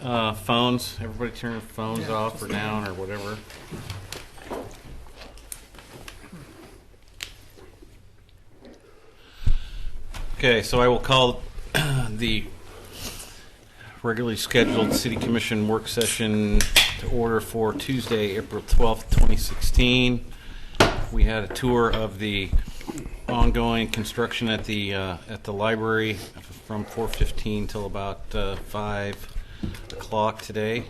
phones. Everybody turn their phones off or down or whatever. Okay, so I will call the regularly scheduled City Commission work session to order for Tuesday, April 12th, 2016. We had a tour of the ongoing construction at the library from 4:15 till about 5 o'clock today.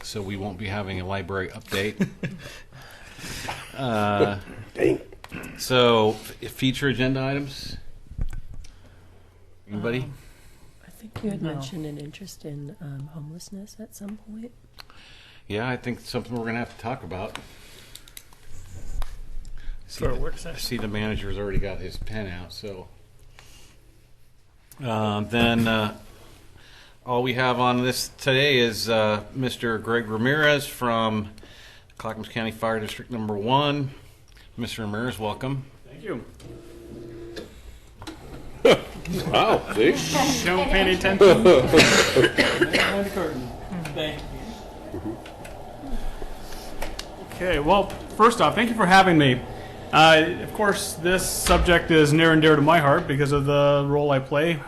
So we won't be having a library update. So feature agenda items. Anybody? I think you had mentioned an interest in homelessness at some point. Yeah, I think it's something we're going to have to talk about. For a work I session. see the manager's already got his pen out, so. Then all we have on this today is Mr. Greg Ramirez from Clackamas County Fire District Number 1. Mr. Ramirez, welcome. Thank you. Wow, see? Don't pay any attention. Okay, well, first off, thank you for having me. Of course, this subject is near and dear to my heart because of the role I play.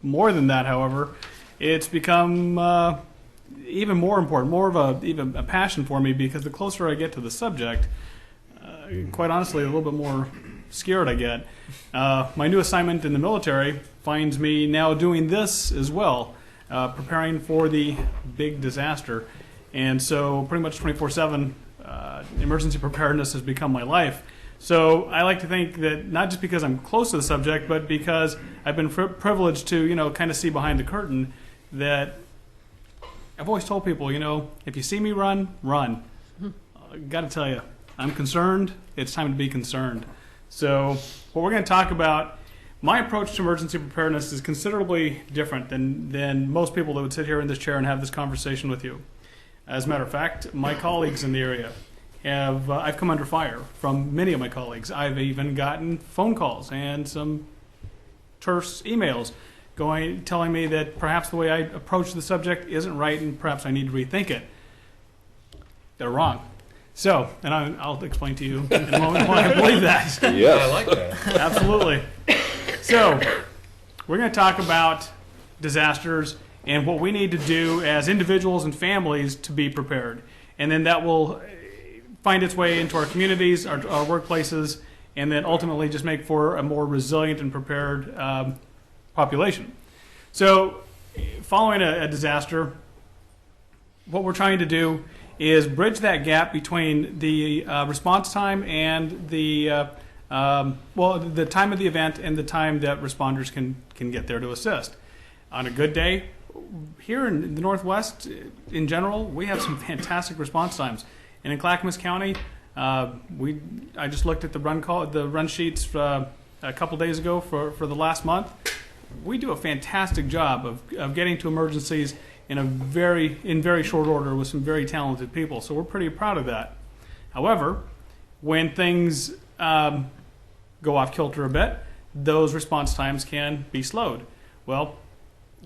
More than that, however, it's become even more important, more of even a passion for me because the closer I get to the subject, quite honestly, a little bit more scared I get. My new assignment in the military finds me now doing this as well, preparing for the big disaster. And so pretty much 24/7, emergency preparedness has become my life. So I like to think that not just because I'm close to the subject, but because I've been privileged to, kind of see behind the curtain, that I've always told people, if you see me run, run. Got to tell you, I'm concerned. It's time to be concerned. So what we're going to talk about, my approach to emergency preparedness is considerably different than most people that would sit here in this chair and have this conversation with you. As a matter of fact, my colleagues in the area I've come under fire from many of my colleagues. I've even gotten phone calls and some terse emails telling me that perhaps the way I approach the subject isn't right and perhaps I need to rethink it. They're wrong. So, and I'll explain to you in a moment why I believe that. Yes. I like that. Absolutely. So, we're going to talk about disasters and what we need to do as individuals and families to be prepared. And then that will find its way into our communities, our workplaces, and then ultimately just make for a more resilient and prepared population. So, following a disaster, what we're trying to do is bridge that gap between the response time and the the time of the event and the time that responders can get there to assist. On a good day, here in the Northwest, in general, we have some fantastic response times. And in Clackamas County, I just looked at the run sheets a couple days ago for the last month. We do a fantastic job of getting to emergencies in very short order with some very talented people. So we're pretty proud of that. However, when things go off kilter a bit, those response times can be slowed. Well,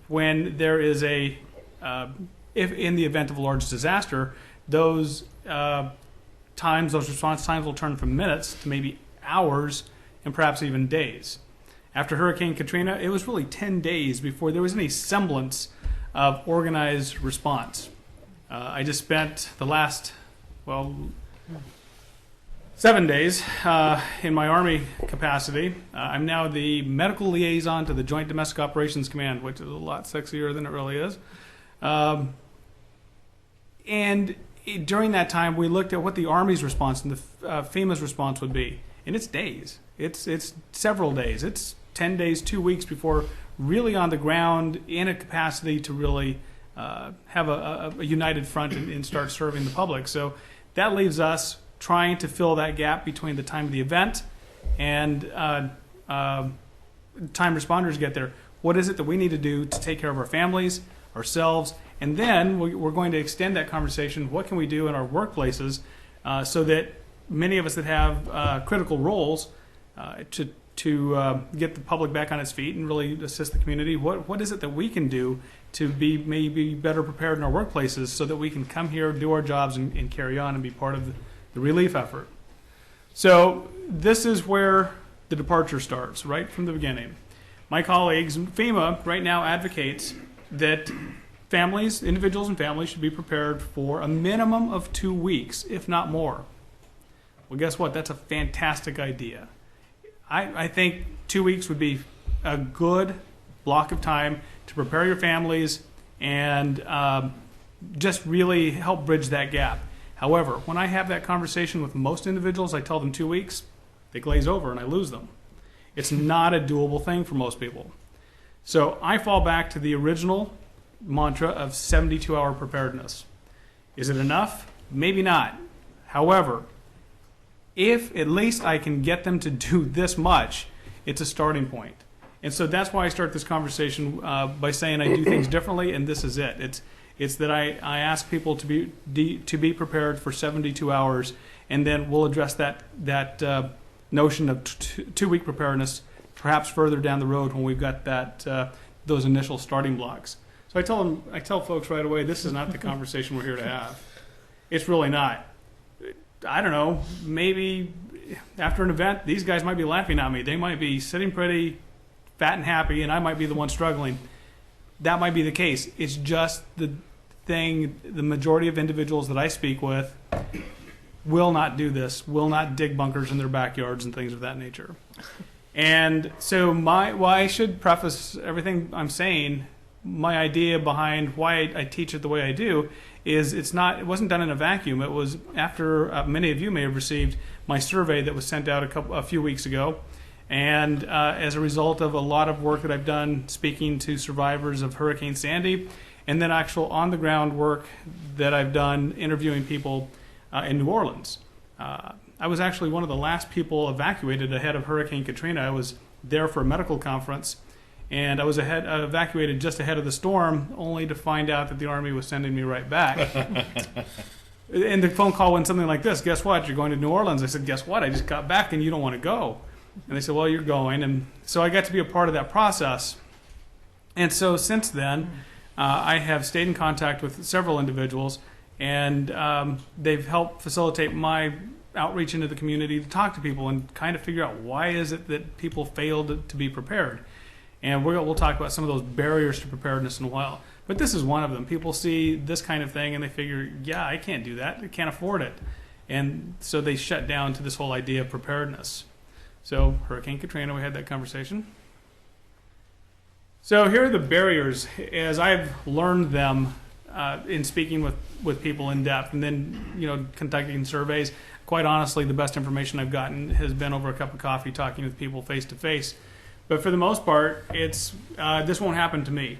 when there is if in the event of a large disaster, those response times will turn from minutes to maybe hours and perhaps even days. After Hurricane Katrina, it was really 10 days before there was any semblance of organized response. I just spent the last, 7 days in my Army capacity. I'm now the medical liaison to the Joint Domestic Operations Command, which is a lot sexier than it really is. And during that time, we looked at what the Army's response and the FEMA's response would be. And it's days. It's several days. It's 10 days, 2 weeks before really on the ground in a capacity to really have a united front and start serving the public. So that leaves us trying to fill that gap between the time of the event and time responders get there. What is it that we need to do to take care of our families, ourselves, and then we're going to extend that conversation. What can we do in our workplaces so that many of us that have critical roles to get the public back on its feet and really assist the community? What is it that we can do to be maybe better prepared in our workplaces so that we can come here, do our jobs, and carry on and be part of the relief effort. So this is where the departure starts, right from the beginning. My colleagues, FEMA right now advocates that families, individuals and families should be prepared for a minimum of 2 weeks, if not more. Well, guess what? That's a fantastic idea. I think 2 weeks would be a good block of time to prepare your families and just really help bridge that gap. However, when I have that conversation with most individuals, I tell them 2 weeks, they glaze over and I lose them. It's not a doable thing for most people. So I fall back to the original mantra of 72-hour preparedness. Is it enough? Maybe not. However, if at least I can get them to do this much, it's a starting point. And so that's why I start this conversation by saying I do things differently, and this is it. It's that I ask people to be prepared for 72 hours, and then we'll address that notion of 2 week preparedness perhaps further down the road when we've got those initial starting blocks. So I tell folks right away, this is not the conversation we're here to have. It's really not. I don't know, maybe after an event, these guys might be laughing at me. They might be sitting pretty fat and happy, and I might be the one struggling. That might be the case. It's just the majority of individuals that I speak with will not do this, will not dig bunkers in their backyards and things of that nature. And so I should preface everything I'm saying, my idea behind why I teach it the way I do is it wasn't done in a vacuum. It was after many of you may have received my survey that was sent out a few weeks ago. And as a result of a lot of work that I've done speaking to survivors of Hurricane Sandy, and then actual on-the-ground work that I've done interviewing people in New Orleans. I was actually one of the last people evacuated ahead of Hurricane Katrina. I was there for a medical conference, and I was evacuated just ahead of the storm, only to find out that the Army was sending me right back. And the phone call went something like this: guess what? You're going to New Orleans. I said, guess what? I just got back and you don't want to go. And they said, well, you're going. And so I got to be a part of that process. And so since then, I have stayed in contact with several individuals, and they've helped facilitate my outreach into the community to talk to people and kind of figure out why is it that people failed to be prepared. And we'll talk about some of those barriers to preparedness in a while. But this is one of them. People see this kind of thing and they figure, yeah, I can't do that. I can't afford it. And so they shut down to this whole idea of preparedness. So Hurricane Katrina, we had that conversation. So here are the barriers as I've learned them in speaking with people in depth and then conducting surveys. Quite honestly, the best information I've gotten has been over a cup of coffee talking with people face to face. But for the most part, it's this won't happen to me.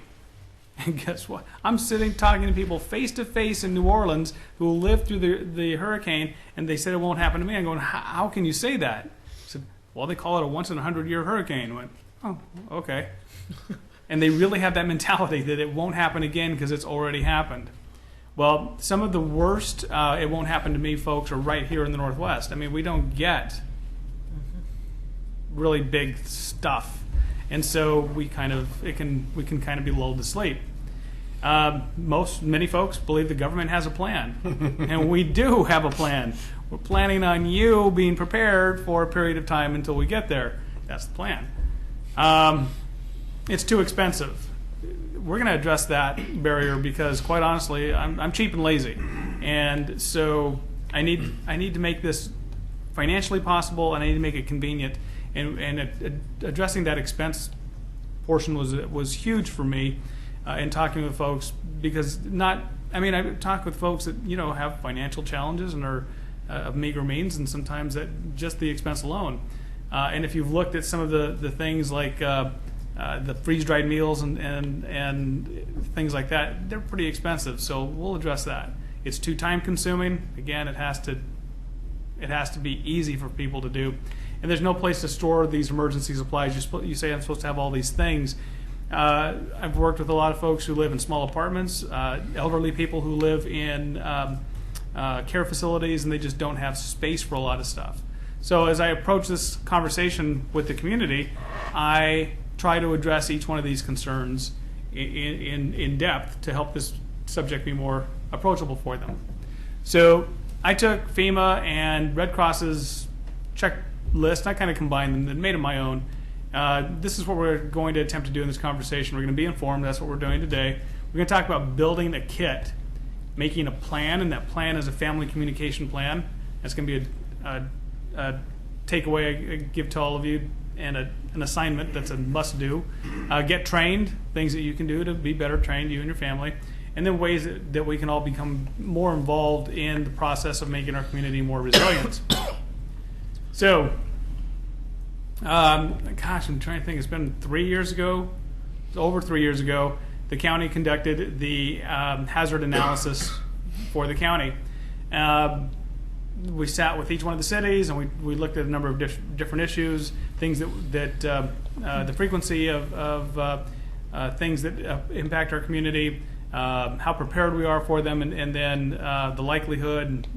And guess what? I'm sitting talking to people face to face in New Orleans who lived through the hurricane, and they said it won't happen to me. I'm going, how can you say that? I said, well, they call it a once in 100-year hurricane. I went, oh, okay. And they really have that mentality that it won't happen again because it's already happened. Well, some of the worst it won't happen to me folks are right here in the Northwest. I mean, we don't get really big stuff. And so we can kind of be lulled to sleep. Many folks believe the government has a plan. And we do have a plan. We're planning on you being prepared for a period of time until we get there. That's the plan. It's too expensive. We're going to address that barrier because, quite honestly, I'm cheap and lazy. And so I need to make this financially possible, and I need to make it convenient. And addressing that expense portion was huge for me in talking with folks because I talk with folks that have financial challenges and are of meager means, and sometimes that just the expense alone. And if you've looked at some of the things like the freeze-dried meals and things like that, they're pretty expensive. So we'll address that. It's too time-consuming. Again, it has to be easy for people to do. And there's no place to store these emergency supplies. You say I'm supposed to have all these things. I've worked with a lot of folks who live in small apartments, elderly people who live in care facilities, and they just don't have space for a lot of stuff. So as I approach this conversation with the community, I try to address each one of these concerns in depth to help this subject be more approachable for them. So I took FEMA and Red Cross's checklist. I kind of combined them and made them my own. This is what we're going to attempt to do in this conversation. We're going to be informed. That's what we're doing today. We're going to talk about building a kit, making a plan, and that plan is a family communication plan. That's going to be a takeaway I give to all of you, and an assignment that's a must-do. Get trained, things that you can do to be better trained, you and your family, and then ways that we can all become more involved in the process of making our community more resilient. So, gosh, I'm trying to think. It's been 3 years ago, over 3 years ago, the county conducted the hazard analysis for the county. We sat with each one of the cities and we looked at a number of different issues, things that the frequency of things that impact our community, how prepared we are for them, and then the likelihood. And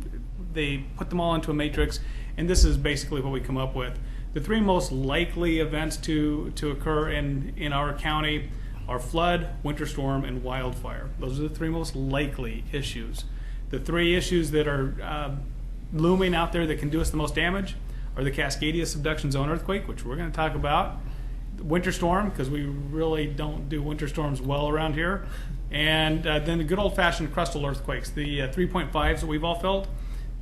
they put them all into a matrix, and this is basically what we come up with. The three most likely events to occur in our county are flood, winter storm, and wildfire. Those are the three most likely issues. The three issues that are looming out there that can do us the most damage are the Cascadia subduction zone earthquake, which we're going to talk about, the winter storm, because we really don't do winter storms well around here, and then the good old-fashioned crustal earthquakes, the 3.5s that we've all felt.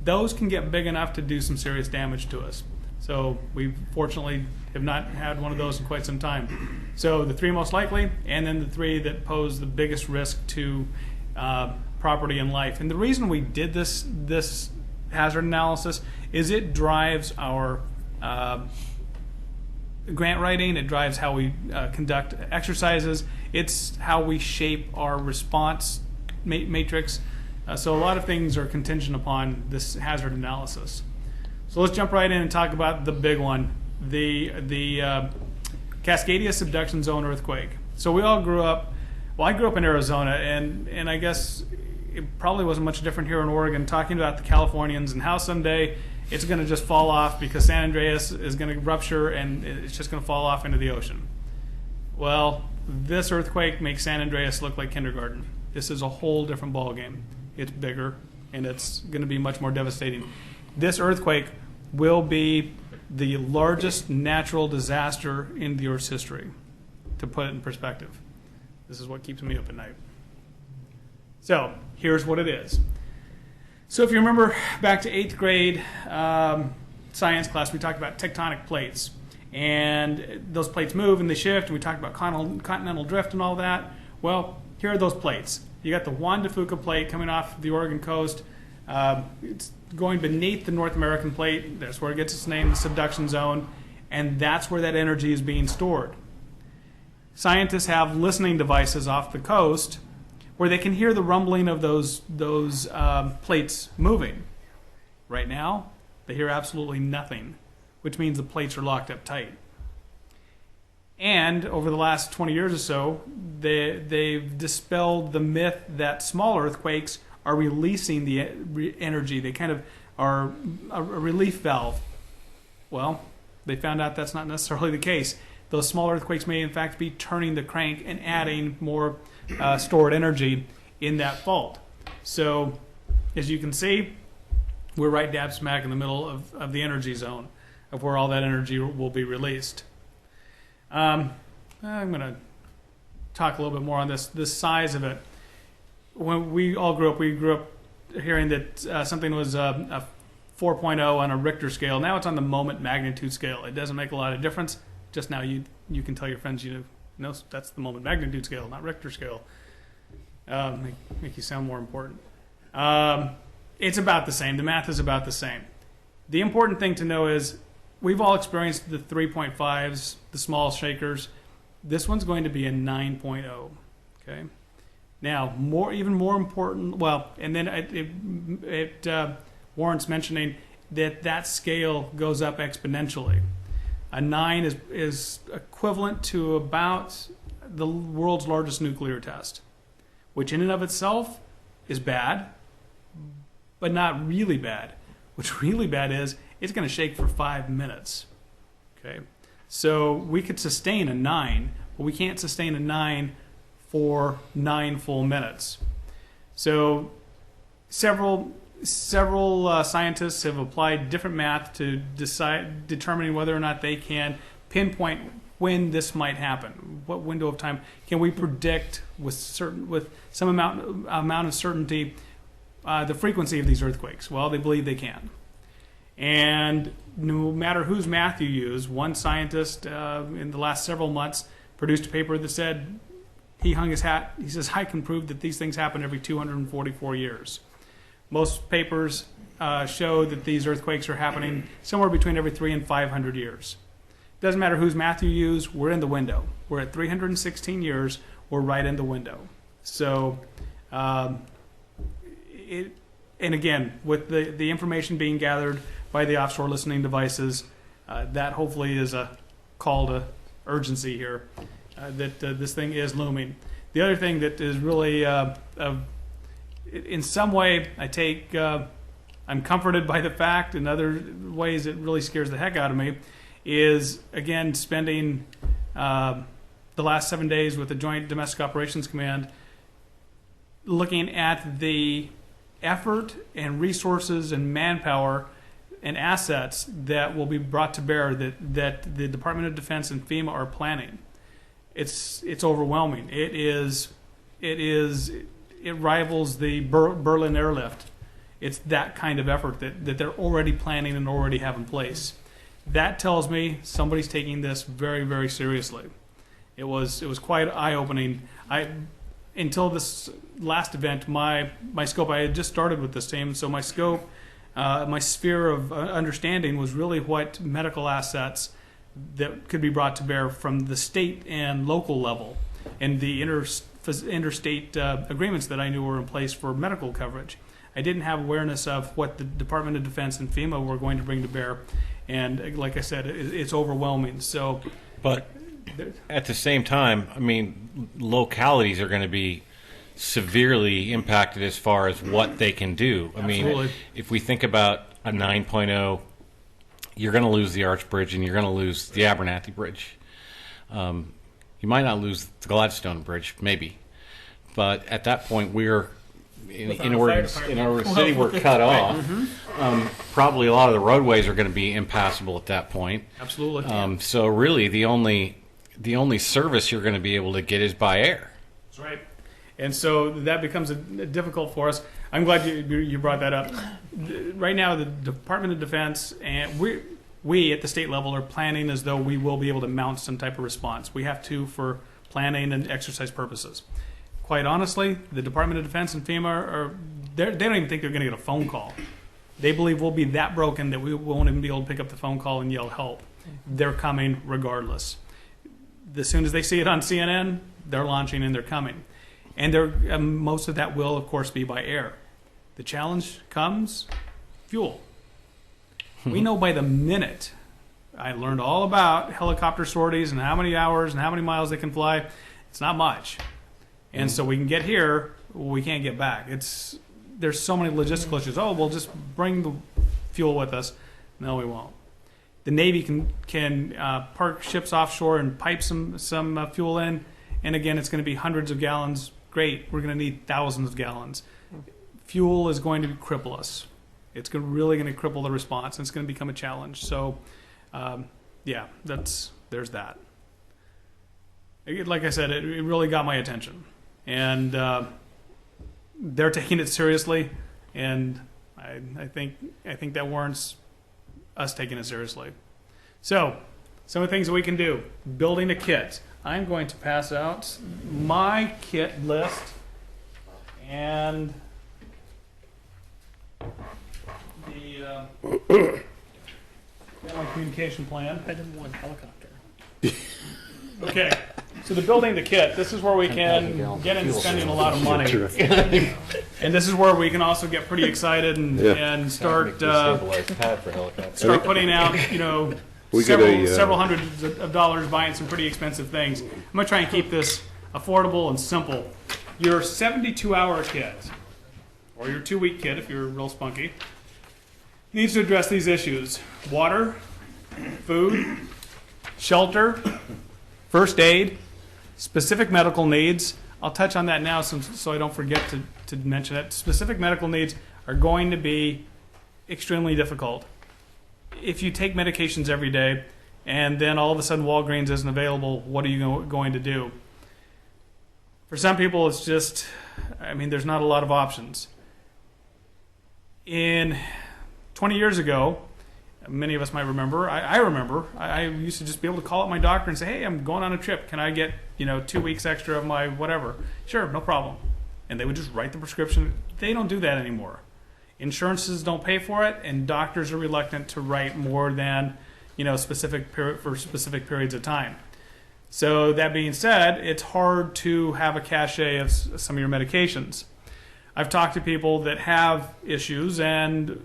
Those can get big enough to do some serious damage to us. So we fortunately have not had one of those in quite some time. So the three most likely, and then the three that pose the biggest risk to property and life. And the reason we did this hazard analysis is it drives our grant writing. It drives how we conduct exercises. It's how we shape our response matrix. So a lot of things are contingent upon this hazard analysis. So let's jump right in and talk about the big one, the Cascadia subduction zone earthquake. So we all grew up. Well, I grew up in Arizona, and I guess it probably wasn't much different here in Oregon, talking about the Californians and how someday it's going to just fall off because San Andreas is going to rupture and it's just going to fall off into the ocean. Well, this earthquake makes San Andreas look like kindergarten. This is a whole different ballgame. It's bigger, and it's going to be much more devastating. This earthquake will be the largest natural disaster in the Earth's history, to put it in perspective. This is what keeps me up at night. So here's what it is. So if you remember back to 8th grade science class, we talked about tectonic plates. And those plates move and they shift, and we talked about continental drift and all that. Well, here are those plates. You got the Juan de Fuca plate coming off the Oregon coast. It's going beneath the North American plate. That's where it gets its name, the subduction zone. And that's where that energy is being stored. Scientists have listening devices off the coast where they can hear the rumbling of those plates moving. Right now, they hear absolutely nothing, which means the plates are locked up tight. And over the last 20 years or so, they've dispelled the myth that small earthquakes are releasing the energy. They kind of are a relief valve. Well, they found out that's not necessarily the case. Those small earthquakes may in fact be turning the crank and adding more stored energy in that fault. So, as you can see, we're right dab smack in the middle of the energy zone of where all that energy will be released. I'm going to talk a little bit more on this size of it. When we all grew up hearing that something was a 4.0 on a Richter scale. Now it's on the moment magnitude scale. It doesn't make a lot of difference. Just now you can tell your friends no, that's the moment magnitude scale, not Richter scale. Make you sound more important. It's about the same. The math is about the same. The important thing to know is we've all experienced the 3.5s, the small shakers. This one's going to be a 9.0. Okay. Now, even more important. Well, and then it warrants mentioning that scale goes up exponentially. A 9 is equivalent to about the world's largest nuclear test, which in and of itself is bad, but not really bad. What's really bad is it's going to shake for 5 minutes. Okay, so we could sustain a 9, but we can't sustain a 9 for 9 full minutes. So several scientists have applied different math to determining whether or not they can pinpoint when this might happen. What window of time can we predict with some amount of certainty the frequency of these earthquakes? Well, they believe they can. And no matter whose math you use, one scientist in the last several months produced a paper that said, he hung his hat, he says, I can prove that these things happen every 244 years. Most papers show that these earthquakes are happening somewhere between every 300 and 500 years. Doesn't matter whose math you use, we're in the window. We're at 316 years, we're right in the window. So, and again, with the information being gathered by the offshore listening devices, that hopefully is a call to urgency here, that this thing is looming. The other thing that is really, in some way, I'm comforted by the fact, in other ways it really scares the heck out of me, is, again, spending the last 7 days with the Joint Domestic Operations Command looking at the effort and resources and manpower and assets that will be brought to bear that the Department of Defense and FEMA are planning. It's overwhelming. It rivals the Berlin airlift. It's that kind of effort that they're already planning and already have in place. That tells me somebody's taking this very, very seriously. It was quite eye-opening. Until this last event, my scope, I had just started with this team, so my scope, my sphere of understanding was really what medical assets that could be brought to bear from the state and local level, and the interstate agreements that I knew were in place for medical coverage. I didn't have awareness of what the Department of Defense and FEMA were going to bring to bear, and like I said, it's overwhelming. So, but at the same time, I mean, localities are going to be severely impacted as far as what they can do. I Absolutely. mean, if we think about a 9.0, you're going to lose the Arch Bridge and you're going to lose the Abernathy Bridge. You might not lose the Gladstone Bridge, maybe, but at that point, we're in our city, we're cut off. Probably a lot of the roadways are going to be impassable at that point. Absolutely. So really, the only service you're going to be able to get is by air. That's right. And so that becomes difficult for us. I'm glad you brought that up. Right now, the Department of Defense and we at the state level are planning as though we will be able to mount some type of response. We have to for planning and exercise purposes. Quite honestly, the Department of Defense and FEMA they don't even think they're going to get a phone call. They believe we'll be that broken that we won't even be able to pick up the phone call and yell help. They're coming regardless. As soon as they see it on CNN, they're launching and they're coming. And most of that will, of course, be by air. The challenge comes, fuel. We know by the minute. I learned all about helicopter sorties and how many hours and how many miles they can fly. It's not much. And so we can get here, we can't get back. There's so many logistical issues. Oh, we'll just bring the fuel with us. No, we won't. The Navy can park ships offshore and pipe some fuel in, and again, it's going to be hundreds of gallons. Great, we're going to need thousands of gallons. Fuel is going to cripple us. It's really going to cripple the response, and it's going to become a challenge. So, there's that. Like I said, it really got my attention. And they're taking it seriously, and I think that warrants us taking it seriously. So, some of the things that we can do. Building a kit. I'm going to pass out my kit list and the my communication plan. Item 1, helicopter. Okay, so the building the kit, this is where we can get into spending a lot of money. And this is where we can also get pretty excited and start putting out, several hundreds of dollars buying some pretty expensive things. I'm going to try and keep this affordable and simple. Your 72-hour kit, or your 2-week kit if you're real spunky, needs to address these issues: water, food, shelter, first aid, specific medical needs, I'll touch on that now so I don't forget to mention it. Specific medical needs are going to be extremely difficult. If you take medications every day and then all of a sudden Walgreens isn't available, what are you going to do? For some people, it's just, there's not a lot of options. In 20 years ago, many of us might remember, I remember, I used to just be able to call up my doctor and say, hey, I'm going on a trip. Can I get, 2 weeks extra of my whatever? Sure, no problem. And they would just write the prescription. They don't do that anymore. Insurances don't pay for it, and doctors are reluctant to write more than, specific periods of time. So that being said, it's hard to have a cachet of some of your medications. I've talked to people that have issues, and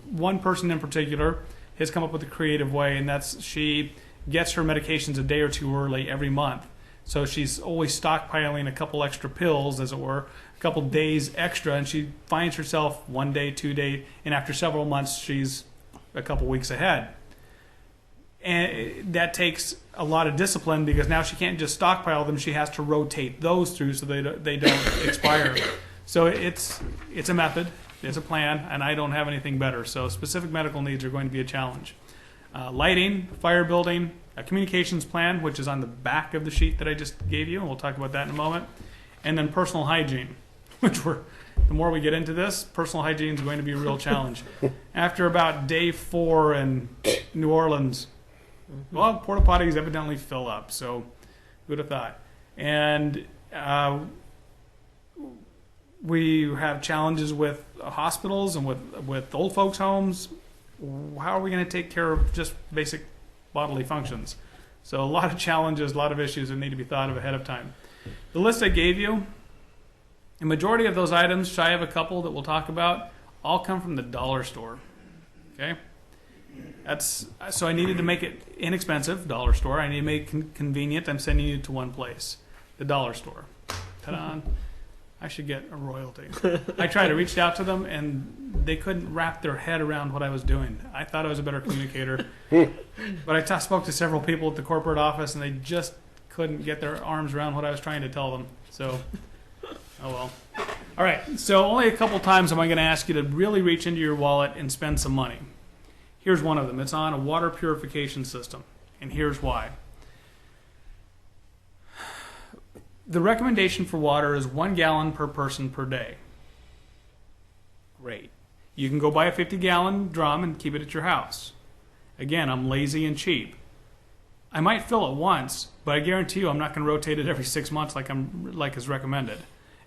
one person in particular has come up with a creative way, and that's she gets her medications a day or two early every month. So she's always stockpiling a couple extra pills, as it were, a couple days extra, and she finds herself 1 day, 2 days, and after several months, she's a couple weeks ahead. And that takes a lot of discipline because now she can't just stockpile them. She has to rotate those through so they don't expire. So it's a method, it's a plan, and I don't have anything better. So specific medical needs are going to be a challenge. Lighting, fire building, a communications plan, which is on the back of the sheet that I just gave you, and we'll talk about that in a moment. And then personal hygiene, the more we get into this, personal hygiene is going to be a real challenge. After about day 4 in New Orleans, well, porta potties evidently fill up, so who'd have thought? And we have challenges with hospitals and with old folks' homes. How are we going to take care of just basic bodily functions? So a lot of challenges, a lot of issues that need to be thought of ahead of time. The list I gave you, the majority of those items, shy of a couple that we'll talk about, all come from the dollar store. Okay? So I needed to make it inexpensive, dollar store. I need to make it convenient. I'm sending you to one place, the dollar store. Ta-da! I should get a royalty. I tried to reach out to them, and they couldn't wrap their head around what I was doing. I thought I was a better communicator. But I spoke to several people at the corporate office, and they just couldn't get their arms around what I was trying to tell them. So, oh well. All right, so only a couple times am I going to ask you to really reach into your wallet and spend some money. Here's one of them. It's on a water purification system, and here's why. The recommendation for water is 1 gallon per person per day. Great. You can go buy a 50-gallon drum and keep it at your house. Again, I'm lazy and cheap. I might fill it once, but I guarantee you I'm not going to rotate it every 6 months like is recommended.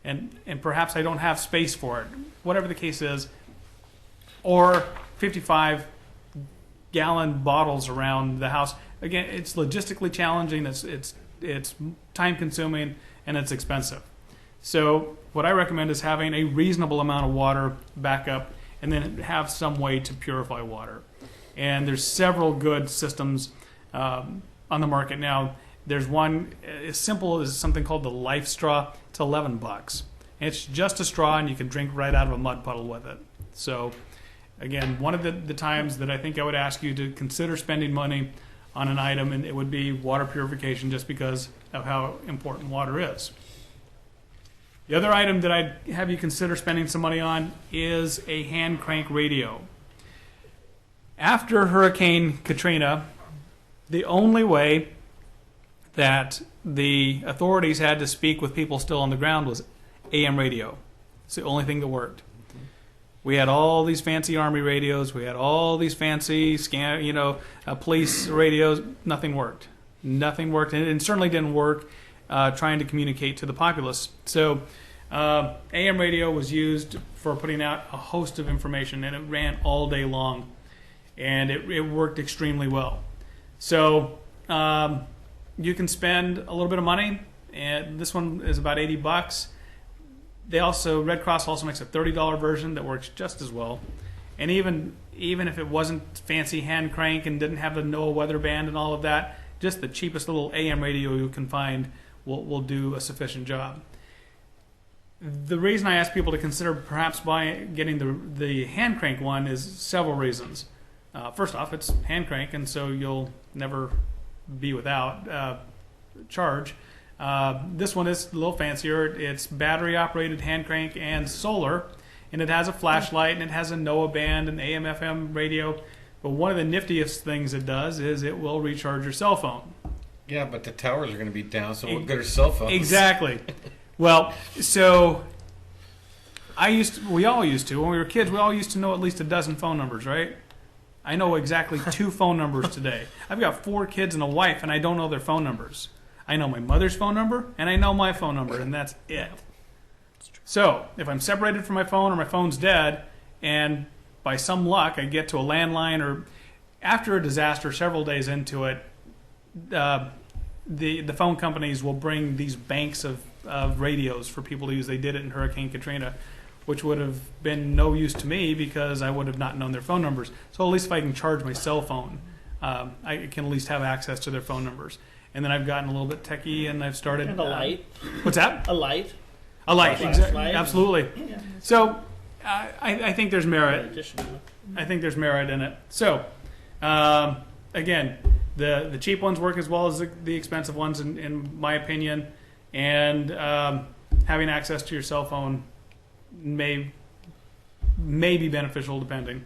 And perhaps I don't have space for it. Whatever the case is. Or 55-gallon bottles around the house. Again, it's logistically challenging. It's time-consuming, and it's expensive. So what I recommend is having a reasonable amount of water backup and then have some way to purify water. And there's several good systems on the market now. There's one as simple as something called the Life Straw. It's $11. It's just a straw, and you can drink right out of a mud puddle with it. So again, one of the times that I think I would ask you to consider spending money on an item, and it would be water purification just because of how important water is. The other item that I'd have you consider spending some money on is a hand crank radio. After Hurricane Katrina, the only way that the authorities had to speak with people still on the ground was AM radio. It's the only thing that worked. We had all these fancy Army radios. We had all these fancy police radios. Nothing worked. Nothing worked, and it certainly didn't work trying to communicate to the populace. So AM radio was used for putting out a host of information, and it ran all day long, and it worked extremely well. So you can spend a little bit of money, and this one is about $80. Red Cross also makes a $30 version that works just as well. And even if it wasn't fancy hand crank and didn't have the NOAA weather band and all of that, just the cheapest little AM radio you can find will do a sufficient job. The reason I ask people to consider perhaps getting the hand crank one is several reasons. First off, it's hand crank, and so you'll never be without charge. This one is a little fancier. It's battery operated, hand crank, and solar, and it has a flashlight, and it has a NOAA band, an AM/FM radio. But one of the niftiest things it does is it will recharge your cell phone. Yeah, but the towers are going to be down, so what good are cell phones? Exactly. Well, so we all used to, when we were kids, we all used to know at least a dozen phone numbers, right? I know exactly 2 phone numbers today. I've got 4 kids and a wife, and I don't know their phone numbers. I know my mother's phone number, and I know my phone number, and that's it. So, if I'm separated from my phone or my phone's dead, and by some luck I get to a landline, or after a disaster, several days into it, the phone companies will bring these banks of radios for people to use. They did it in Hurricane Katrina, which would have been no use to me because I would have not known their phone numbers. So at least if I can charge my cell phone, I can at least have access to their phone numbers. And then I've gotten a little bit techie, and I've started. And a light. What's that? A light. A light, Flashlight. absolutely. Yeah. So I think there's merit. Additional. I think there's merit in it. So again, the cheap ones work as well as the expensive ones, in my opinion. And having access to your cell phone may be beneficial, depending.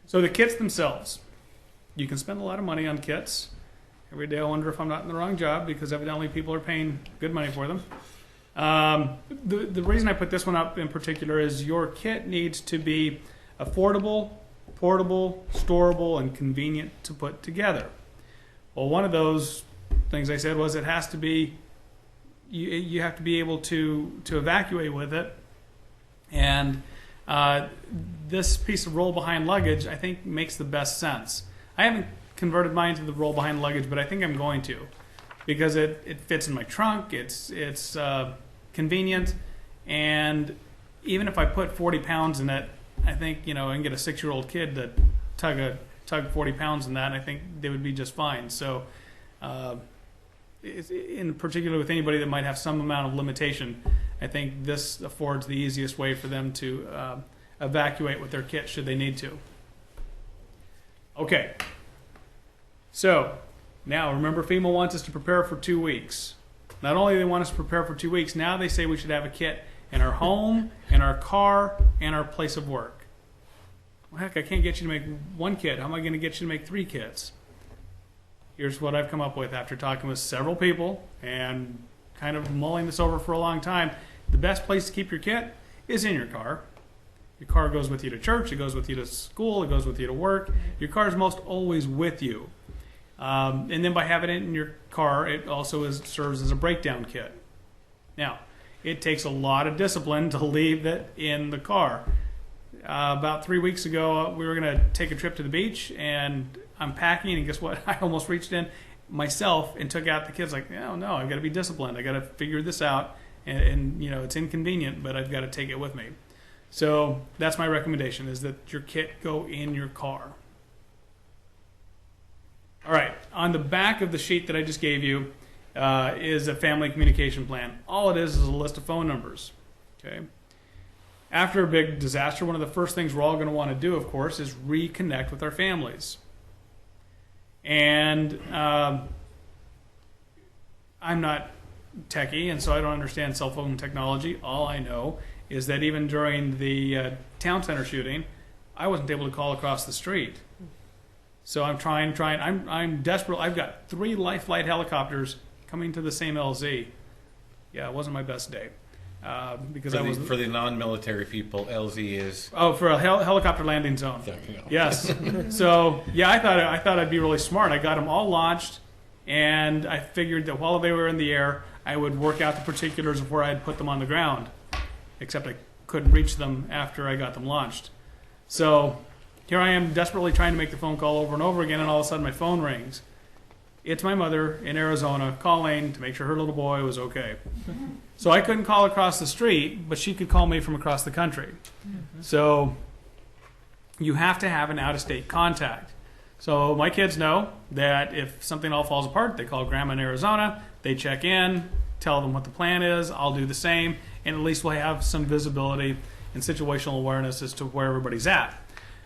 So the kits themselves, you can spend a lot of money on kits. Every day I wonder if I'm not in the wrong job, because evidently people are paying good money for them. The reason I put this one up in particular is your kit needs to be affordable, portable, storable, and convenient to put together. Well, one of those things I said was it has to be, you have to be able to evacuate with it. And this piece of roll behind luggage, I think, makes the best sense. I haven't converted mine to the roll behind luggage, but I think I'm going to, because it fits in my trunk. It's convenient, and even if I put 40 pounds in it, I think I can get a 6-year-old kid to tug 40 pounds in that, and I think they would be just fine. So, in particular with anybody that might have some amount of limitation, I think this affords the easiest way for them to evacuate with their kit should they need to. Okay. So, now remember, FEMA wants us to prepare for 2 weeks. Not only do they want us to prepare for 2 weeks, now they say we should have a kit in our home, in our car, and our place of work. Well, heck, I can't get you to make 1 kit. How am I going to get you to make 3 kits? Here's what I've come up with after talking with several people and kind of mulling this over for a long time. The best place to keep your kit is in your car. Your car goes with you to church, it goes with you to school, it goes with you to work. Your car is most always with you. And then by having it in your car, it also serves as a breakdown kit. Now, it takes a lot of discipline to leave it in the car. About 3 weeks ago, we were going to take a trip to the beach, and I'm packing, and guess what? I almost reached in myself and took out the kids. Like, oh no, I've got to be disciplined. I've got to figure this out, and it's inconvenient, but I've got to take it with me. So that's my recommendation, is that your kit go in your car. All right, on the back of the sheet that I just gave you is a family communication plan. All it is a list of phone numbers. Okay. After a big disaster, one of the first things we're all going to want to do, of course, is reconnect with our families. And I'm not techie, and so I don't understand cell phone technology. All I know is that even during the town center shooting, I wasn't able to call across the street. So I'm trying. I'm desperate. I've got 3 Life Flight helicopters coming to the same LZ. Yeah, it wasn't my best day. Because for the non-military people, LZ is for a helicopter landing zone. There you go. Yes. So yeah, I thought I'd be really smart. I got them all launched, and I figured that while they were in the air, I would work out the particulars of where I'd put them on the ground. Except I couldn't reach them after I got them launched. So here I am desperately trying to make the phone call over and over again, and all of a sudden my phone rings. It's my mother in Arizona calling to make sure her little boy was okay. So I couldn't call across the street, but she could call me from across the country. So you have to have an out-of-state contact. So my kids know that if something all falls apart, they call Grandma in Arizona, they check in, tell them what the plan is, I'll do the same, and at least we'll have some visibility and situational awareness as to where everybody's at.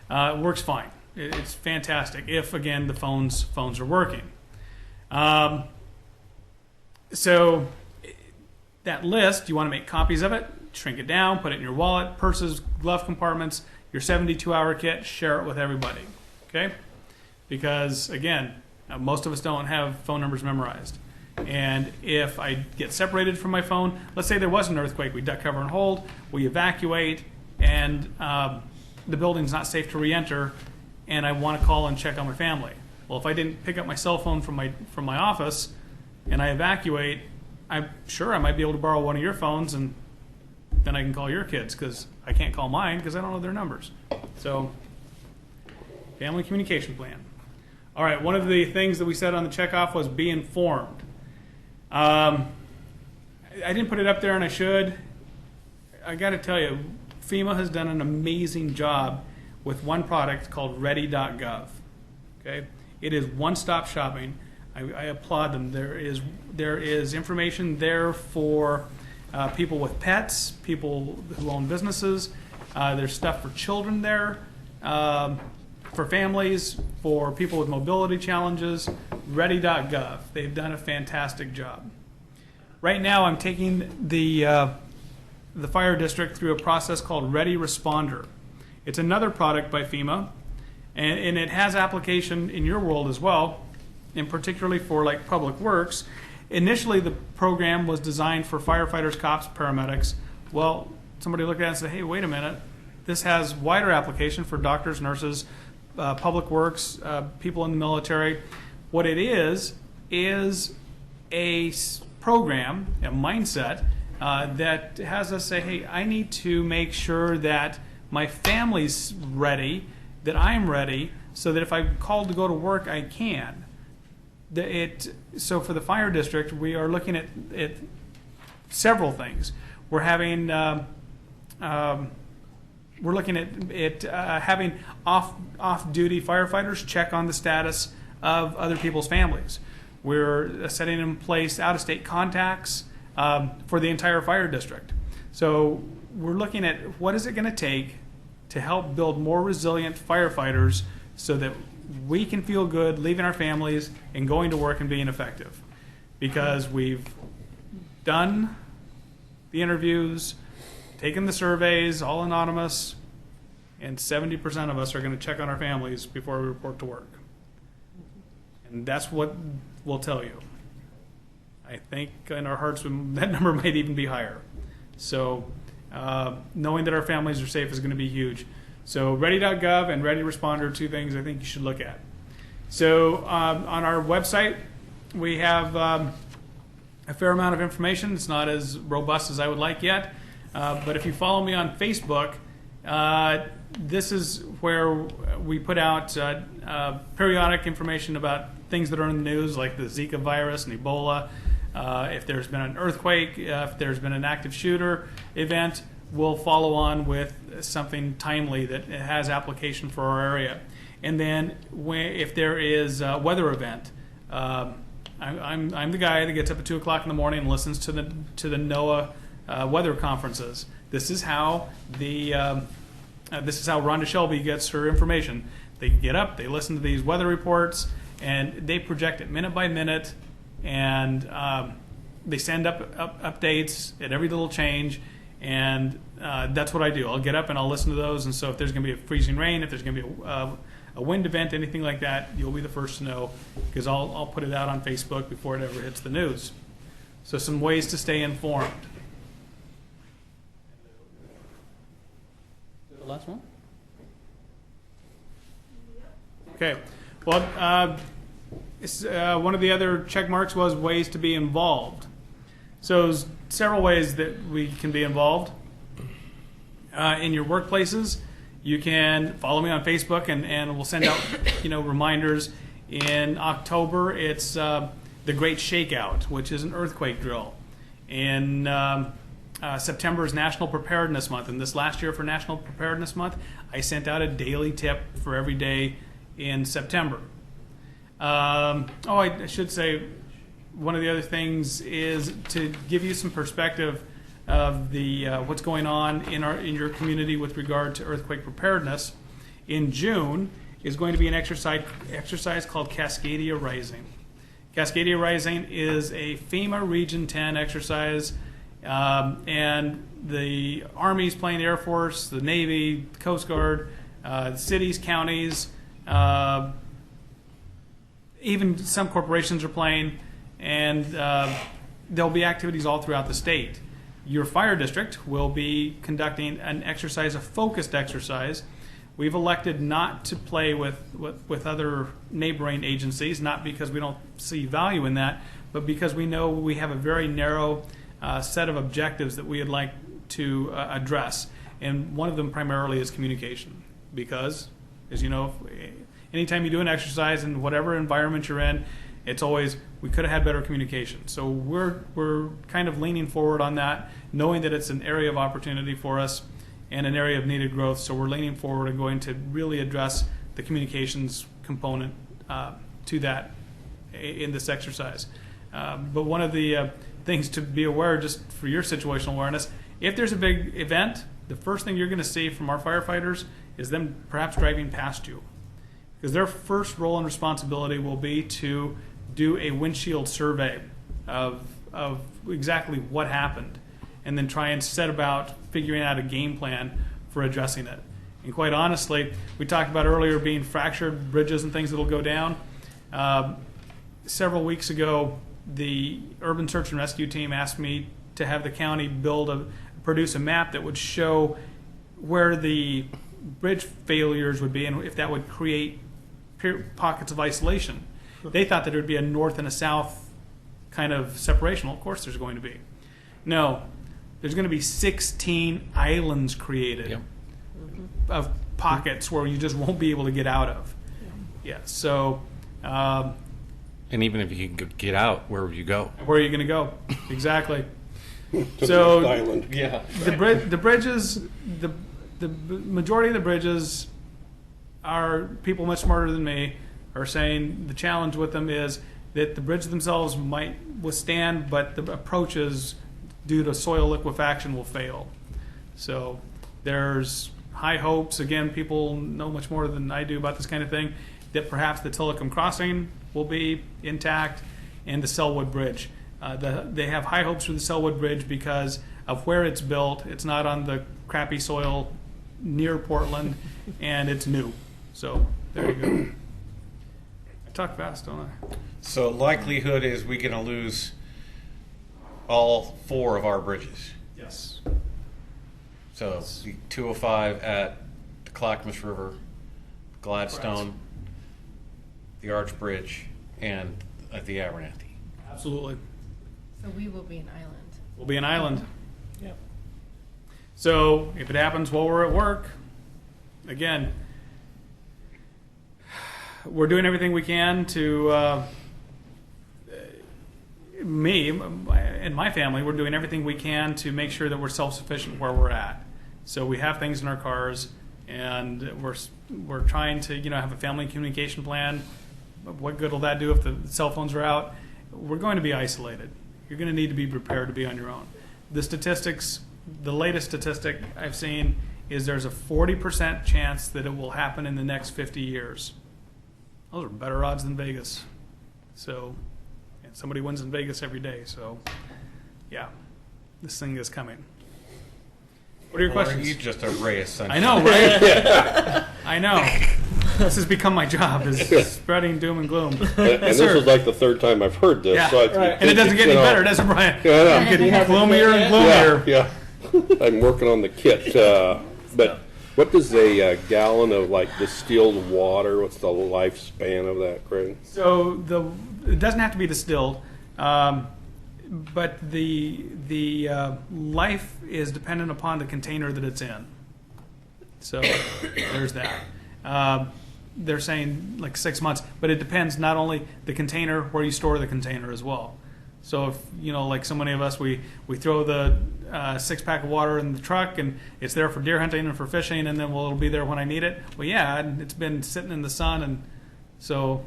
It works fine. It's fantastic if, again, the phones are working. So that list, you want to make copies of it, shrink it down, put it in your wallet, purses, glove compartments, your 72-hour kit, share it with everybody, okay? Because, again, most of us don't have phone numbers memorized. And if I get separated from my phone, let's say there was an earthquake, we duck, cover, and hold, we evacuate, and the building's not safe to re-enter, and I want to call and check on my family. Well, if I didn't pick up my cell phone from my office and I evacuate, I'm sure I might be able to borrow one of your phones, and then I can call your kids, because I can't call mine because I don't know their numbers. So, family communication plan. All right, one of the things that we said on the checkoff was be informed. I didn't put it up there, and I should. I got to tell you, FEMA has done an amazing job with one product called Ready.gov. Okay, it is one-stop shopping. I applaud them. There is information there for people with pets, people who own businesses. There's stuff for children there, for families, for people with mobility challenges. Ready.gov. They've done a fantastic job. Right now, I'm taking the fire district through a process called Ready Responder. It's another product by FEMA, and it has application in your world as well, and particularly for like public works. Initially, the program was designed for firefighters, cops, paramedics. Well, somebody looked at it and said, hey, wait a minute. This has wider application for doctors, nurses, public works, people in the military. What it is a program, a mindset that has us say, hey, I need to make sure that my family's ready, that I'm ready, so that if I'm called to go to work, I can. So for the fire district, we are looking at several things. We're having having off-duty firefighters check on the status of other people's families. We're setting in place out-of-state contacts for the entire fire district. So we're looking at what is it going to take to help build more resilient firefighters so that we can feel good leaving our families and going to work and being effective. Because we've done the interviews, taken the surveys, all anonymous, and 70% of us are going to check on our families before we report to work. And that's what we'll tell you. I think in our hearts that number might even be higher. So knowing that our families are safe is going to be huge. So Ready.gov and Ready Responder are two things I think you should look at. So on our website, we have a fair amount of information. It's not as robust as I would like yet. But if you follow me on Facebook, this is where we put out periodic information about things that are in the news, like the Zika virus and Ebola. If there's been an earthquake, if there's been an active shooter event, we'll follow on with something timely that has application for our area. And then if there is a weather event, I'm the guy that gets up at 2 o'clock in the morning and listens to the NOAA weather conferences. This is how Rhonda Shelby gets her information. They get up, they listen to these weather reports, and they project it minute by minute, and they send up updates at every little change, and that's what I do. I'll get up and I'll listen to those, and so if there's going to be a freezing rain, if there's going to be a wind event, anything like that, you'll be the first to know, because I'll put it out on Facebook before it ever hits the news. So some ways to stay informed. The last one? Okay. Well, one of the other check marks was ways to be involved. So there's several ways that we can be involved. In your workplaces, you can follow me on Facebook, and we'll send out reminders. In October, it's the Great Shakeout, which is an earthquake drill. In September is National Preparedness Month, and this last year for National Preparedness Month, I sent out a daily tip for every day in September. I should say, one of the other things is to give you some perspective of the what's going on in your community with regard to earthquake preparedness. In June is going to be an exercise called Cascadia Rising, Cascadia Rising is a FEMA Region 10 exercise, and the Army's playing, the Air Force, the Navy, the Coast Guard, cities, counties, even some corporations are playing, and there'll be activities all throughout the state. Your fire district will be conducting an exercise, a focused exercise. We've elected not to play with other neighboring agencies, not because we don't see value in that, but because we know we have a very narrow set of objectives that we would like to address. And one of them primarily is communication. Because, as you know, anytime you do an exercise in whatever environment you're in, it's always, we could have had better communication. So we're kind of leaning forward on that, knowing that it's an area of opportunity for us and an area of needed growth. So we're leaning forward and going to really address the communications component to that in this exercise. But one of the things to be aware, just for your situational awareness, if there's a big event, the first thing you're going to see from our firefighters is them perhaps driving past you. Because their first role and responsibility will be to do a windshield survey of exactly what happened, and then try and set about figuring out a game plan for addressing it. And quite honestly, we talked about earlier being fractured bridges and things that will go down. Several weeks ago, the Urban Search and Rescue team asked me to have the county produce a map that would show where the bridge failures would be and if that would create pockets of isolation. They thought that there would be a north and a south kind of separation. Well, of course there's going to be. No, there's going to be 16 islands created of pockets where you just won't be able to get out of. Yeah, so... And even if you can get out, where would you go? Where are you going to go? Exactly. So Island. Yeah. the bridges, the majority of the bridges are, people much smarter than me are saying the challenge with them is that the bridges themselves might withstand, but the approaches due to soil liquefaction will fail. So there's high hopes, again, people know much more than I do about this kind of thing, that perhaps the Tillicum Crossing will be intact and the Selwood Bridge. They have high hopes for the Selwood Bridge because of where it's built. It's not on the crappy soil near Portland, and it's new. So there you go. I talk fast, don't I? So likelihood is we're going to lose all 4 of our bridges. Yes. So the 205 at the Clackamas River, Gladstone, the Arch Bridge, and at the Abernathy. Absolutely. So we will be an island. We'll be an island. Yep. So if it happens while we're at work, again, we're doing everything we can to, me and my family, we're doing everything we can to make sure that we're self-sufficient where we're at. So we have things in our cars, and we're trying to, have a family communication plan. What good will that do if the cell phones are out? We're going to be isolated. You're going to need to be prepared to be on your own. The statistics, the latest statistic I've seen is there's a 40% chance that it will happen in the next 50 years. Those are better odds than Vegas. So, and somebody wins in Vegas every day. So, yeah, this thing is coming. What are your questions? You just a ray of sunshine. I know, right? I know. This has become my job, is spreading doom and gloom. And this is like the 3rd time I've heard this. Yeah, So and it doesn't get any better, does it, Brian? Yeah, I know. It's getting gloomier and gloomier. Yeah. I'm working on the kit. But what does a gallon of distilled water, what's the lifespan of that, Craig? So it doesn't have to be distilled, but the life is dependent upon the container that it's in. So there's that. They're saying 6 months, but it depends not only the container, where you store the container as well. So if, like so many of us, we throw the 6-pack of water in the truck and it's there for deer hunting and for fishing, and then it'll be there when I need it. Well, yeah, and it's been sitting in the sun, and so,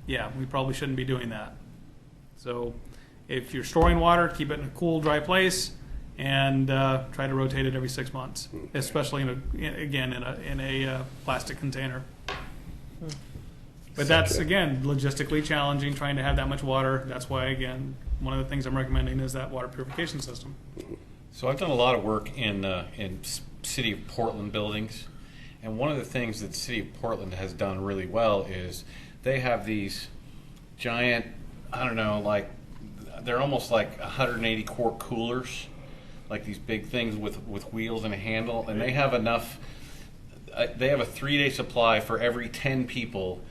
yeah, we probably shouldn't be doing that. So if you're storing water, keep it in a cool, dry place, and try to rotate it every 6 months, especially in a plastic container. But that's, again, logistically challenging, trying to have that much water. That's why, again, one of the things I'm recommending is that water purification system. So I've done a lot of work in City of Portland buildings, and one of the things that the City of Portland has done really well is they have these giant, I don't know, like they're almost like 180 quart coolers, like these big things with wheels and a handle, and they have enough. They have a 3-day supply for every 10 people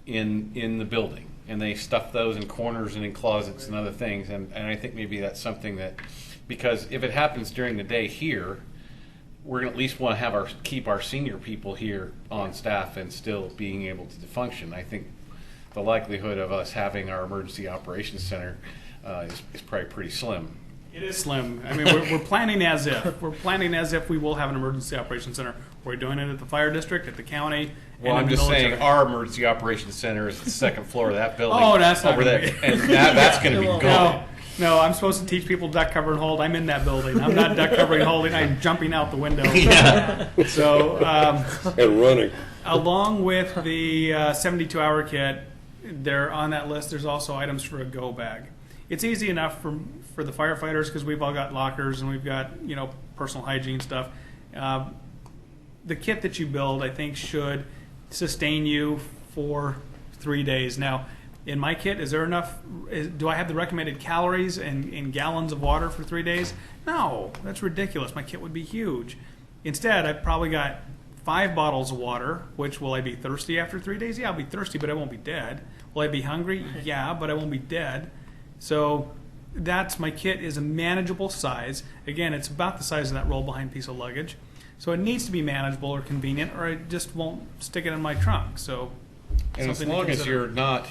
in the building, and they stuff those in corners and in closets and other things, and I think maybe that's something that, because if it happens during the day here, we're going to at least want to keep our senior people here on staff and still being able to function. I think the likelihood of us having our emergency operations center is probably pretty slim. It is slim. I mean, we're planning as if. We're planning as if we will have an emergency operations center. We're doing it at the fire district, at the county, Well, and I'm in the just saying military. our emergency operations center is the second floor of that building. Oh, that's not over gonna there, be- and that's going to be gone. No, I'm supposed to teach people duck cover and hold. I'm in that building. I'm not duck covering and holding. I'm jumping out the window. Yeah. So, And running. along with the 72-hour kit, there on that list, there's also items for a go bag. It's easy enough for the firefighters because we've all got lockers and we've got, personal hygiene stuff. The kit that you build, I think, should sustain you for 3 days. Now, in my kit, is there enough? Do I have the recommended calories and in gallons of water for 3 days? No, that's ridiculous. My kit would be huge. Instead, I've probably got 5 bottles of water, which will I be thirsty after 3 days? Yeah, I'll be thirsty, but I won't be dead. Will I be hungry? Yeah, but I won't be dead. So that's my kit is a manageable size. Again, it's about the size of that roll behind piece of luggage. So it needs to be manageable or convenient, or I just won't stick it in my trunk. So, And as something to long as consider. you're not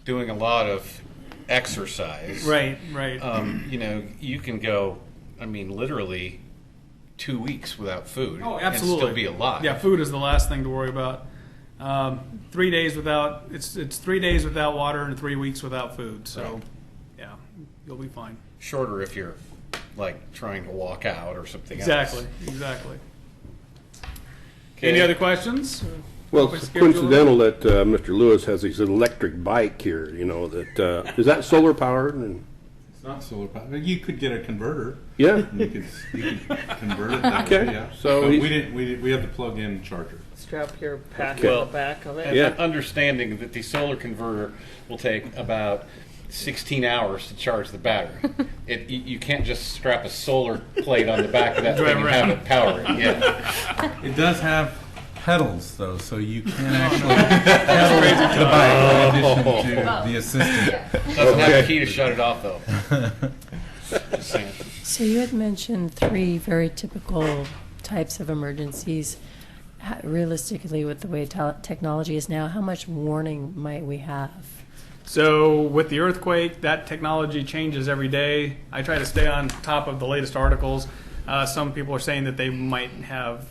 doing a lot of exercise, right. you can go, literally 2 weeks without food Oh, and absolutely. still be alive. Yeah, food is the last thing to worry about. 3 days without it's 3 days without water and 3 weeks without food. So, Right. yeah, you'll be fine. Shorter if you're like trying to walk out or something Exactly. else. Any other questions? Well, Open it's schedule. coincidental that Mr. Lewis has his electric bike here, that, is that solar powered? And It's not solar powered. You could get a converter. yeah, You could convert it that Okay, way, yeah. so But he's- we didn't. We have the plug-in charger. Strap your pack Okay. on the back of it. And Yeah. understanding that the solar converter will take about 16 hours to charge the battery. You can't just strap a solar plate on the back of that Drive thing and have around. it power it. Yeah. It does have pedals though, so you can actually pedal the bike in addition to the assistant. Doesn't have Okay. a key to shut it off though. Just saying. So you had mentioned 3 very typical types of emergencies. Realistically, with the way technology is now, how much warning might we have? So with the earthquake, that technology changes every day. I try to stay on top of the latest articles. Some people are saying that they might have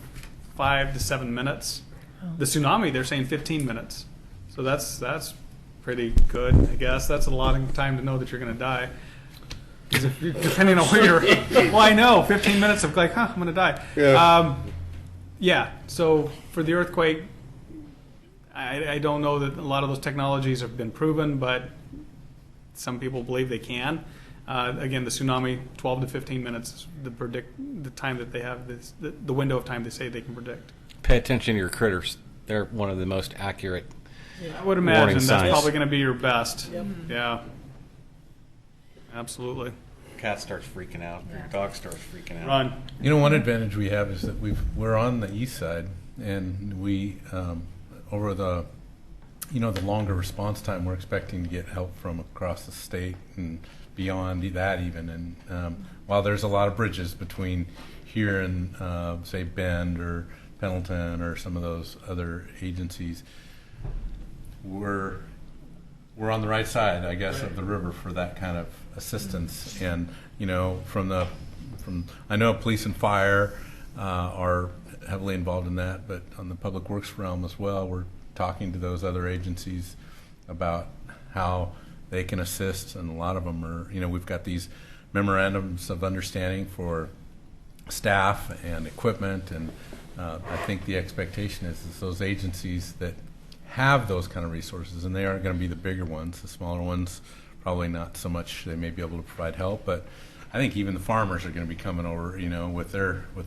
5 to 7 minutes. The tsunami, they're saying 15 minutes. So that's pretty good, I guess. That's a lot of time to know that you're going to die. 'Cause if you- depending on where you're, well, I know 15 minutes of like, I'm going to die. Yeah. Yeah. So for the earthquake, I don't know that a lot of those technologies have been proven, but some people believe they can. Again, the tsunami, 12 to 15 minutes, the time that they have, the window of time they say they can predict. Pay attention to your critters. They're one of the most accurate. I would imagine Warning that's signs. probably going to be your best. Yeah. Absolutely. Cat starts freaking out. Your dog starts freaking out. Run. One advantage we have is that we're on the east side, and we over the the longer response time, we're expecting to get help from across the state and beyond that even. And while there's a lot of bridges between here and say Bend or Pendleton or some of those other agencies, we're on the right side, I guess, of the river for that kind of assistance. And from I know police and fire are heavily involved in that, but on the public works realm as well, we're talking to those other agencies about how they can assist, and a lot of them are, we've got these memorandums of understanding for staff and equipment, and I think the expectation is those agencies that have those kind of resources, and they aren't going to be the bigger ones. The smaller ones, probably not so much. They may be able to provide help, but I think even the farmers are going to be coming over, with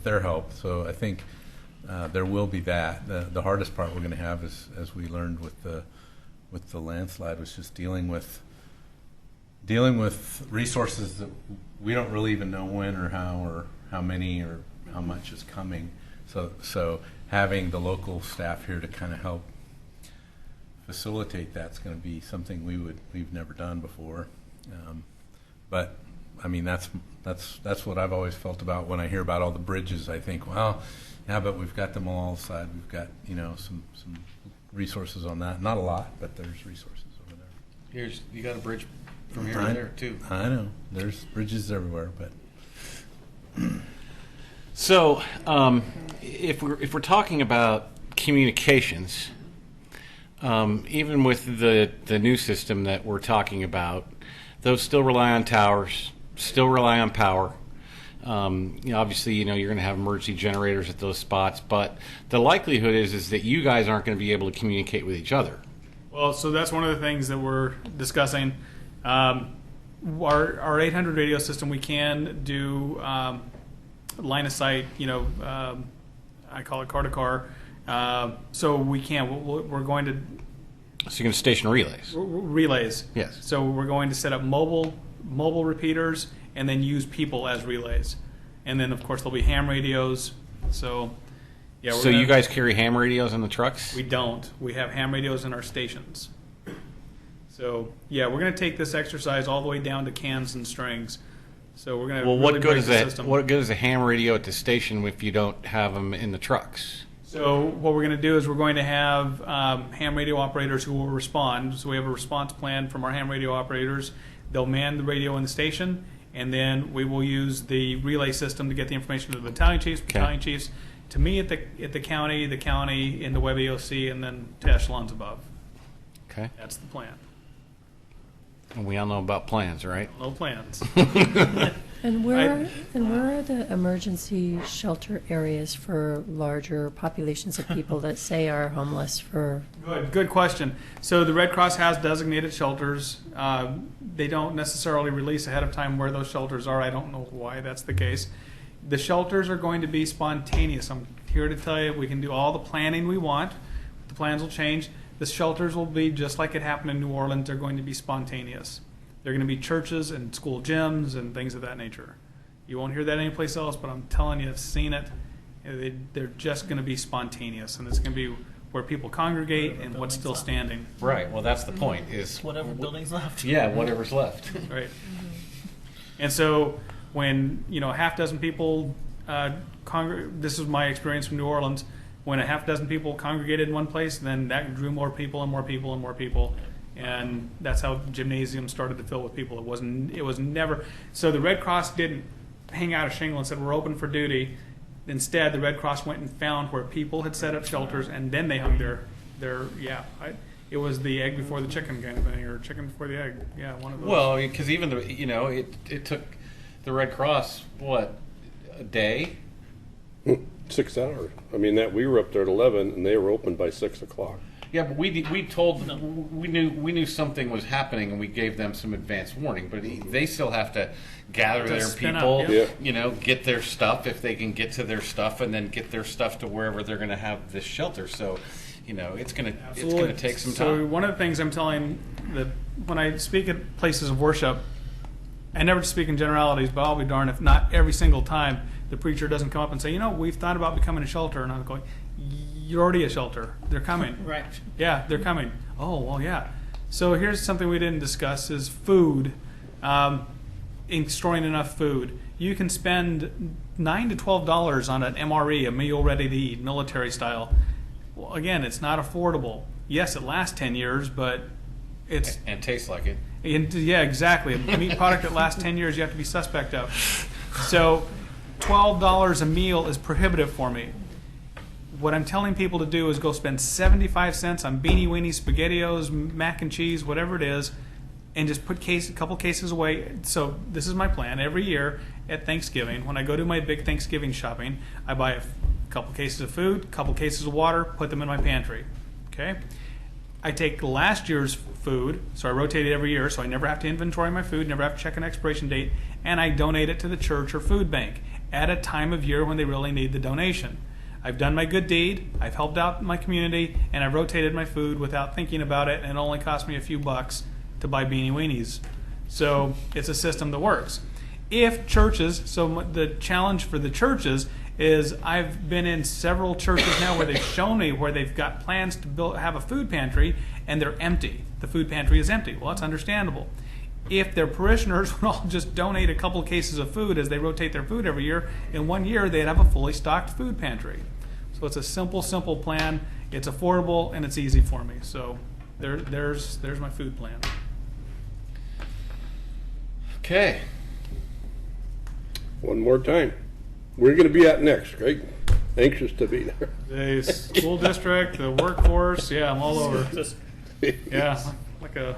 their help. So I think there will be that. The hardest part we're going to have is, as we learned with the landslide, was just dealing with resources that we don't really even know when or how many or how much is coming. So having the local staff here to kind of help facilitate that's going to be something we've never done before. But I mean, that's what I've always felt about when I hear about all the bridges. I think, well, yeah, but we've got them all side. We've got some resources on that. Not a lot, but there's resources over there. You got a bridge from here to there too. I know there's bridges everywhere, but So, if we're talking about communications, even with the new system that we're talking about, those still rely on towers, still rely on power. Obviously, you're going to have emergency generators at those spots, but the likelihood is that you guys aren't going to be able to communicate with each other. Well, so that's one of the things that we're discussing. Our 800 radio system, we can do line of sight. I call it car to car. So we can. We're going to So you're going to station relays. relays. Yes. So we're going to set up mobile repeaters and then use people as relays, and then of course there'll be ham radios. So yeah. So you guys carry ham radios in the trucks? We don't. We have ham radios in our stations. So yeah, we're going to take this exercise all the way down to cans and strings. So we're going to Well, really what good break is the that? system. What good is a ham radio at the station if you don't have them in the trucks? So what we're going to do is we're going to have ham radio operators who will respond. So we have a response plan from our ham radio operators. They'll man the radio in the station, and then we will use the relay system to get the information to the battalion chiefs, to me at the county in the web AOC, and then to echelons above. Okay. That's the plan. And we all know about plans, right? No plans. And where are the emergency shelter areas for larger populations of people that say are homeless for? Good question. So the Red Cross has designated shelters. They don't necessarily release ahead of time where those shelters are. I don't know why that's the case. The shelters are going to be spontaneous. I'm here to tell you we can do all the planning we want. The plans will change. The shelters will be just like it happened in New Orleans. They're going to be spontaneous. They're going to be churches and school gyms and things of that nature. You won't hear that anyplace else, but I'm telling you, I've seen it. They're just going to be spontaneous, and it's going to be where people congregate and what's still standing. Right. Well, that's the point. Is Whatever building's left. yeah, whatever's left. Right. And so when a half dozen people, this is my experience from New Orleans. When a half dozen people congregated in one place, then that drew more people and more people and more people, and that's how the gymnasium started to fill with people. It was never. So the Red Cross didn't hang out a shingle and said we're open for duty. Instead, the Red Cross went and found where people had set up shelters, and then they hung it was the egg before the chicken kind of thing, or chicken before the egg. Yeah, one of those. Well, because even it took the Red Cross a day. 6 hours. I mean, we were up there at 11, and they were open by 6 o'clock. Yeah, but we knew something was happening, and we gave them some advance warning. But they still have to gather their spin up, people, yeah. get their stuff if they can get to their stuff, and then get their stuff to wherever they're going to have this shelter. So, it's going to take some time. So one of the things I'm telling that when I speak at places of worship, I never speak in generalities, but I'll be darned if not every single time the preacher doesn't come up and say, we've thought about becoming a shelter, and I'm going, you're already a shelter. They're coming. Right. Yeah, they're coming. Oh, well, yeah. So here's something we didn't discuss is food, in storing enough food. You can spend $9 to $12 on an MRE, a meal ready to eat, military style. Well, again, it's not affordable. Yes, it lasts 10 years, but it's... And tastes like it. Yeah, exactly. A meat product that lasts 10 years, you have to be suspect of. So $12 a meal is prohibitive for me. What I'm telling people to do is go spend 75 cents on beanie weenie, SpaghettiOs, mac and cheese, whatever it is, and just put a couple cases away. So this is my plan. Every year at Thanksgiving, when I go do my big Thanksgiving shopping, I buy a couple cases of food, a couple cases of water, put them in my pantry. Okay? I take last year's food, so I rotate it every year, so I never have to inventory my food, never have to check an expiration date, and I donate it to the church or food bank at a time of year when they really need the donation. I've done my good deed, I've helped out my community, and I've rotated my food without thinking about it, and it only cost me a few bucks to buy Beanie Weenies. So it's a system that works. If churches, so the challenge for the churches is I've been in several churches now where they've shown me where they've got plans to have a food pantry and they're empty. The food pantry is empty. Well, that's understandable. If their parishioners would all just donate a couple cases of food as they rotate their food every year, in 1 year they'd have a fully stocked food pantry. So it's a simple plan. It's affordable and it's easy for me. So there's my food plan. Okay. One more time. Where are you going to be at next, Greg? Anxious to be there. The school district, the workforce, yeah, I'm all over. Yeah, like a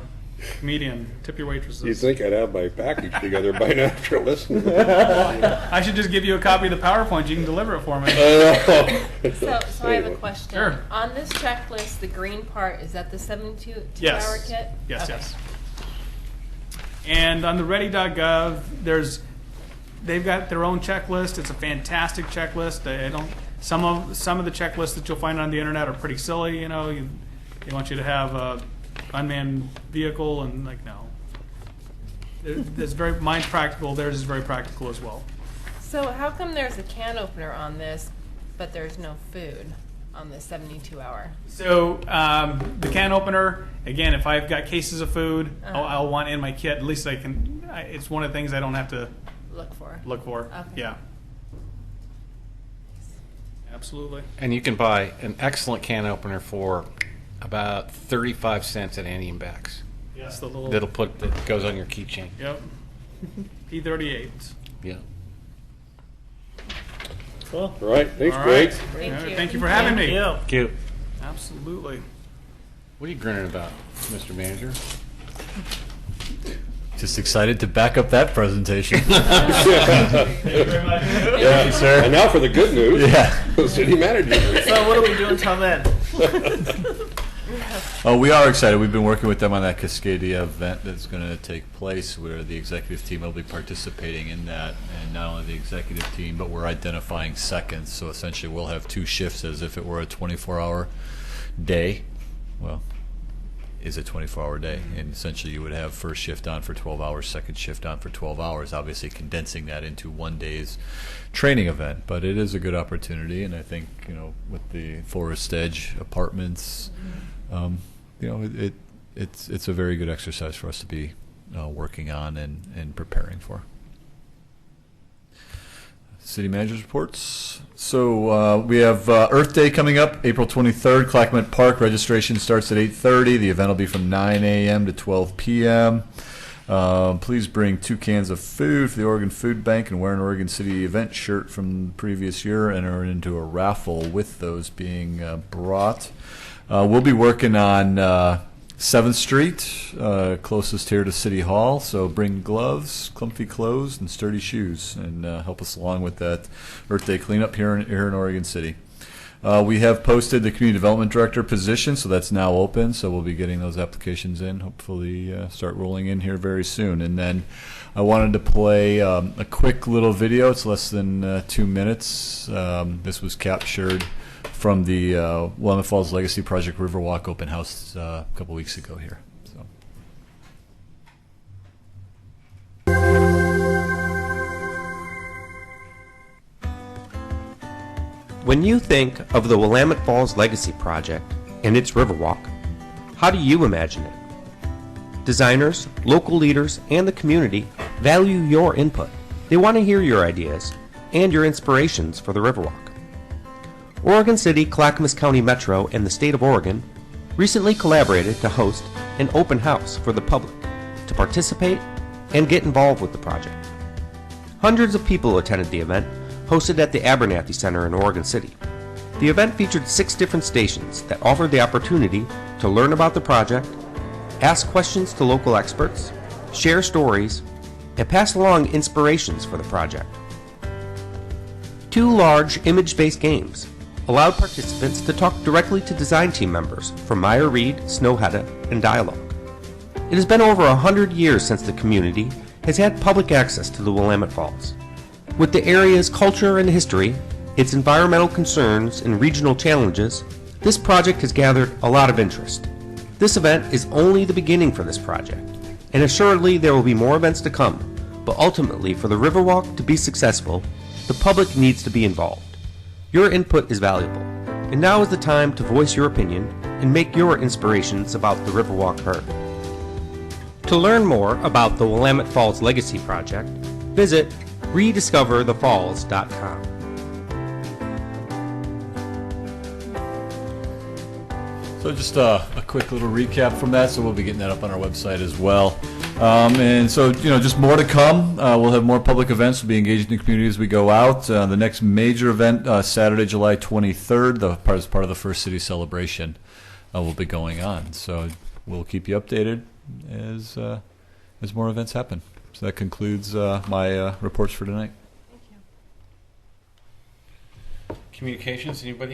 comedian. Tip your waitresses. You'd think I'd have my package together by now after listening. I should just give you a copy of the PowerPoint. You can deliver it for me. So I have a question. Sure. On this checklist, the green part, is that the 72-hour Yes. kit? Yes, Okay. yes. And on the ready.gov, they've got their own checklist. It's a fantastic checklist. Some of the checklists that you'll find on the internet are pretty silly. You know, they want you to have a unmanned vehicle, and like, no. Mine's practical. Theirs is very practical as well. So how come there's a can opener on this, but there's no food on the 72-hour? So the can opener, again, if I've got cases of food, I'll want in my kit. At least it's one of the things I don't have to Look for. look for. Okay. Yeah. Absolutely. And you can buy an excellent can opener for about 35 cents at Annie and Beck's. Yes, the little. That goes on your keychain. Yep. P38. Yeah. All right. Thanks, All Greg. right. Thank All right, you. Thank you for having me. Cute. Absolutely. What are you grinning about, Mr. Manager? Just excited to back up that presentation. Thank you very much. Yeah. sir. And now for the good news. Yeah. City manager. So what do we do until then? Oh, we are excited. We've been working with them on that Cascadia event that's going to take place, where the executive team will be participating in that, and not only the executive team, but we're identifying seconds. So essentially, we'll have two shifts as if it were a 24-hour day. Well, is a 24-hour day, and essentially you would have first shift on for 12 hours, second shift on for 12 hours, obviously condensing that into 1 day's training event. But it is a good opportunity, and I think, you know, with the Forest Edge apartments, you know, it's a very good exercise for us to be working on and preparing for. City Manager's reports. So we have Earth Day coming up, April 23rd, Clackamas Park. Registration starts at 8:30. The event will be from 9 a.m. to 12 p.m. Please bring 2 cans of food for the Oregon Food Bank and wear an Oregon City event shirt from the previous year. Enter into a raffle with those being brought. We'll be working on 7th Street, closest here to City Hall, so bring gloves, comfy clothes, and sturdy shoes, and help us along with that Earth Day cleanup here in Oregon City. We have posted the Community Development Director position, so that's now open, so we'll be getting those applications in, hopefully start rolling in here very soon. And then I wanted to play a quick little video. It's less than 2 minutes. This was captured from the Willamette Falls Legacy Project Riverwalk open house a couple weeks ago here. So. When you think of the Willamette Falls Legacy Project and its Riverwalk, how do you imagine it? Designers, local leaders, and the community value your input. They want to hear your ideas and your inspirations for the Riverwalk. Oregon City, Clackamas County Metro, and the state of Oregon recently collaborated to host an open house for the public to participate and get involved with the project. Hundreds of people attended the event, hosted at the Abernathy Center in Oregon City. The event featured 6 different stations that offered the opportunity to learn about the project, ask questions to local experts, share stories, and pass along inspirations for the project. 2 large image-based games, allowed participants to talk directly to design team members from Meyer Reed, Snøhetta, and Dialogue. It has been over 100 years since the community has had public access to the Willamette Falls. With the area's culture and history, its environmental concerns, and regional challenges, this project has gathered a lot of interest. This event is only the beginning for this project, and assuredly there will be more events to come, but ultimately for the Riverwalk to be successful, the public needs to be involved. Your input is valuable, and now is the time to voice your opinion and make your inspirations about the Riverwalk heard. To learn more about the Willamette Falls Legacy Project, visit rediscoverthefalls.com. So just a quick little recap from that. So we'll be getting that up on our website as well. And so, just more to come. We'll have more public events. We'll be engaging the community as we go out. The next major event, Saturday, July 23rd, as part of the First City Celebration, will be going on. So we'll keep you updated as more events happen. So that concludes my reports for tonight. Communications, anybody?